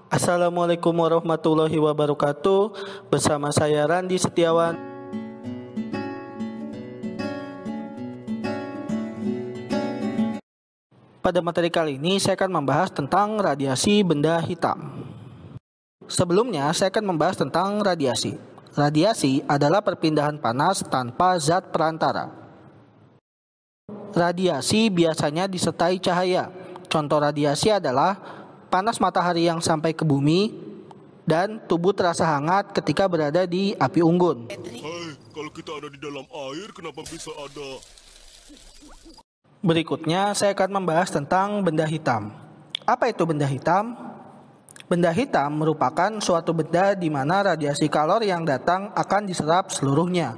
Assalamualaikum warahmatullahi wabarakatuh. Bersama saya Randi Setiawan. Pada materi kali ini saya akan membahas tentang radiasi benda hitam. Sebelumnya saya akan membahas tentang radiasi. Radiasi adalah perpindahan panas tanpa zat perantara. Radiasi biasanya disertai cahaya. Contoh radiasi adalah panas matahari yang sampai ke bumi dan tubuh terasa hangat ketika berada di api unggun. Hai, kalau kita ada di dalam air, kenapa bisa ada? Berikutnya saya akan membahas tentang benda hitam. Apa itu benda hitam? Benda hitam merupakan suatu benda di mana radiasi kalor yang datang akan diserap seluruhnya.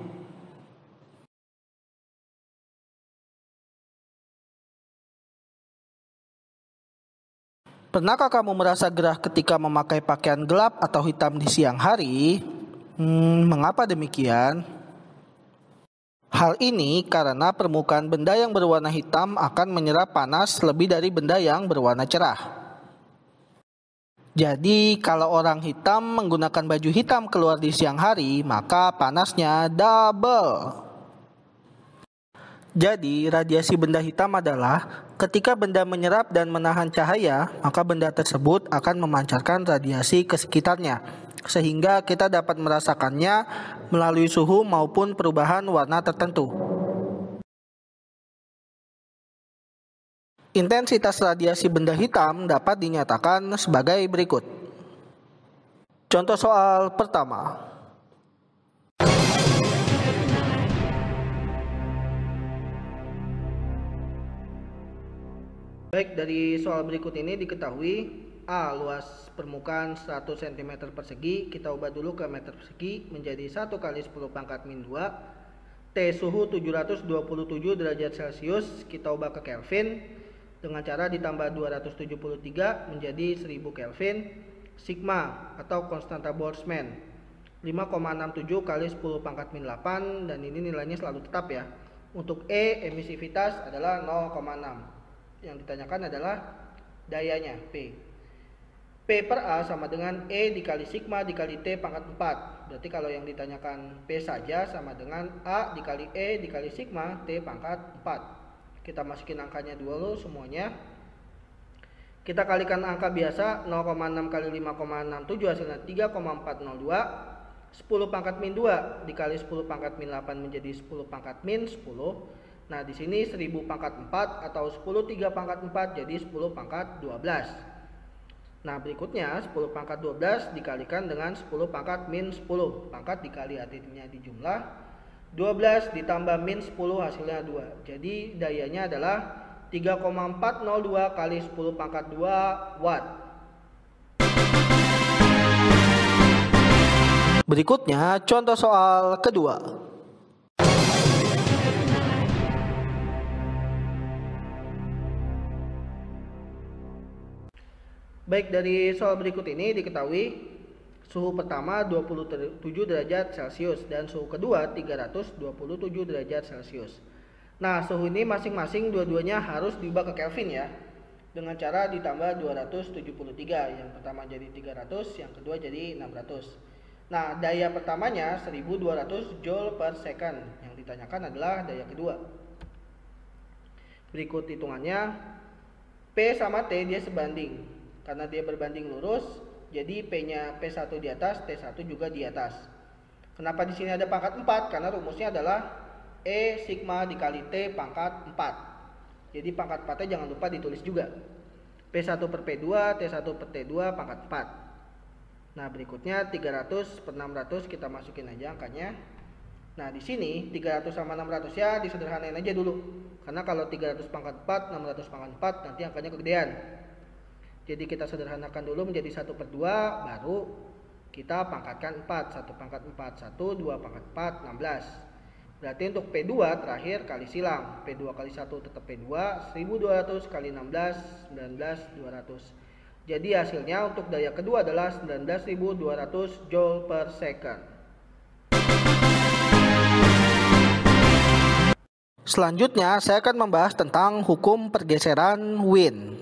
Pernahkah kamu merasa gerah ketika memakai pakaian gelap atau hitam di siang hari? Mengapa demikian? Hal ini karena permukaan benda yang berwarna hitam akan menyerap panas lebih dari benda yang berwarna cerah. Jadi, kalau orang hitam menggunakan baju hitam keluar di siang hari, maka panasnya double. Jadi, radiasi benda hitam adalah ketika benda menyerap dan menahan cahaya, maka benda tersebut akan memancarkan radiasi ke sekitarnya, sehingga kita dapat merasakannya melalui suhu maupun perubahan warna tertentu. Intensitas radiasi benda hitam dapat dinyatakan sebagai berikut. Contoh soal pertama. Baik, dari soal berikut ini diketahui A. Luas permukaan 100 cm persegi, kita ubah dulu ke meter persegi menjadi 1 kali 10 pangkat min 2. T. Suhu 727 derajat Celcius, kita ubah ke Kelvin dengan cara ditambah 273 menjadi 1000 Kelvin. Sigma atau konstanta Boltzmann 5,67 kali 10 pangkat min 8, dan ini nilainya selalu tetap ya. Untuk E, emisivitas adalah 0,6. Yang ditanyakan adalah dayanya P. P per A sama dengan E dikali sigma dikali T pangkat 4. Berarti kalau yang ditanyakan P saja sama dengan A dikali E dikali sigma T pangkat 4. Kita masukin angkanya dulu semuanya. Kita kalikan angka biasa, 0,6 kali 5,67 hasilnya 3,402. 10 pangkat min 2 dikali 10 pangkat min 8 menjadi 10 pangkat min 10. Nah, di sini 1000 pangkat 4 atau 10 3 pangkat 4 jadi 10 pangkat 12. Nah, berikutnya 10 pangkat 12 dikalikan dengan 10 pangkat min 10. Pangkat dikali artinya di jumlah. 12 ditambah min 10 hasilnya 2. Jadi dayanya adalah 3,402 kali 10 pangkat 2 watt. Berikutnya contoh soal kedua. Baik, dari soal berikut ini diketahui suhu pertama 27 derajat Celcius dan suhu kedua 327 derajat Celcius. Nah, suhu ini masing-masing dua-duanya harus diubah ke Kelvin ya. Dengan cara ditambah 273. Yang pertama jadi 300, yang kedua jadi 600. Nah, daya pertamanya 1200 Joule per second. Yang ditanyakan adalah daya kedua. Berikut hitungannya. P sama T dia sebanding. Karena dia berbanding lurus, jadi P-nya P1 di atas, T1 juga di atas. Kenapa di sini ada pangkat 4? Karena rumusnya adalah E sigma dikali T pangkat 4. Jadi pangkat 4-nya jangan lupa ditulis juga. P1 per P2, T1 per T2 pangkat 4. Nah, berikutnya 300 per 600 kita masukin aja angkanya. Nah, di sini 300 sama 600 ya disederhanain aja dulu. Karena kalau 300 pangkat 4, 600 pangkat 4 nanti angkanya kegedean. Jadi kita sederhanakan dulu menjadi 1 per 2, baru kita pangkatkan 4. 1 pangkat 4, 1, 2 pangkat 4, 16. Berarti untuk P2 terakhir kali silang. P2 kali 1 tetap P2, 1200 kali 16, 19200. Jadi hasilnya untuk daya kedua adalah 19200 Joule per second. Selanjutnya saya akan membahas tentang hukum pergeseran Wien.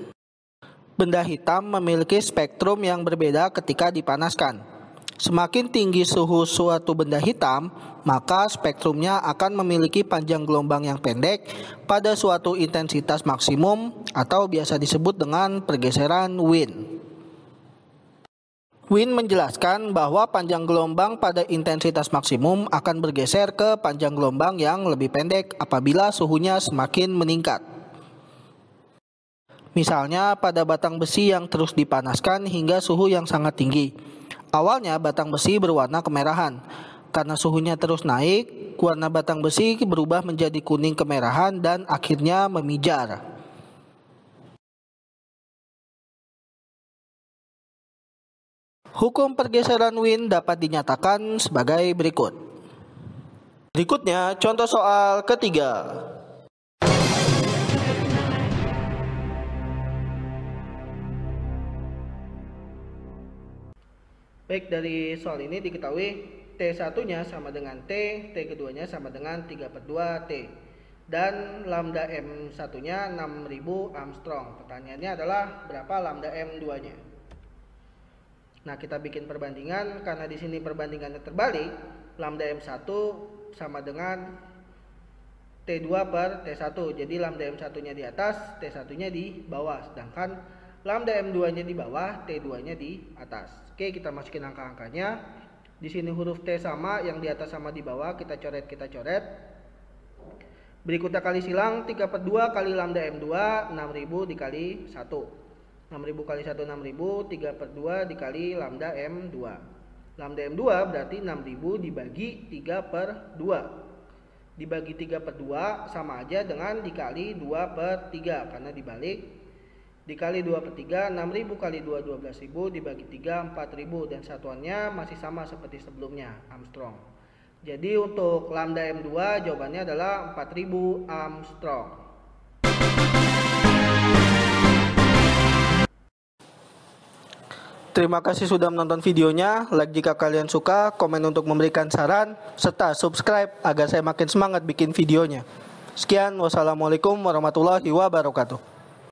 Benda hitam memiliki spektrum yang berbeda ketika dipanaskan. Semakin tinggi suhu suatu benda hitam, maka spektrumnya akan memiliki panjang gelombang yang pendek pada suatu intensitas maksimum atau biasa disebut dengan pergeseran Wien. Wien menjelaskan bahwa panjang gelombang pada intensitas maksimum akan bergeser ke panjang gelombang yang lebih pendek apabila suhunya semakin meningkat. Misalnya pada batang besi yang terus dipanaskan hingga suhu yang sangat tinggi. Awalnya batang besi berwarna kemerahan. Karena suhunya terus naik, warna batang besi berubah menjadi kuning kemerahan dan akhirnya memijar. Hukum pergeseran Wien dapat dinyatakan sebagai berikut. Berikutnya contoh soal ketiga. Baik, dari soal ini diketahui T1-nya sama dengan T, T keduanya sama dengan 3/2 T. Dan lambda M1-nya 6000 Armstrong. Pertanyaannya adalah berapa lambda M2-nya? Nah, kita bikin perbandingan karena di sini perbandingannya terbalik. Lambda M1 sama dengan T2 per T1. Jadi lambda M1-nya di atas, T1-nya di bawah. Sedangkan lambda M2-nya di bawah, T2-nya di atas. Oke, kita masukin angka-angkanya. Di sini huruf T sama, yang di atas sama di bawah, kita coret. Berikutnya kali silang, 3/2 kali lambda M2, 6000 dikali 1. 6000 kali 1, 6000, 3/2 dikali lambda M2. Lambda M2 berarti 6000 dibagi 3/2. Dibagi 3/2 sama aja dengan dikali 2/3, karena dibalik. Dikali 2/3, 6000 kali 2, 12000, dibagi 3, 4000, dan satuannya masih sama seperti sebelumnya, Armstrong. Jadi untuk lambda M2 jawabannya adalah 4000 Armstrong. Terima kasih sudah menonton videonya. Like jika kalian suka, komen untuk memberikan saran, serta subscribe agar saya makin semangat bikin videonya. Sekian, wassalamualaikum warahmatullahi wabarakatuh.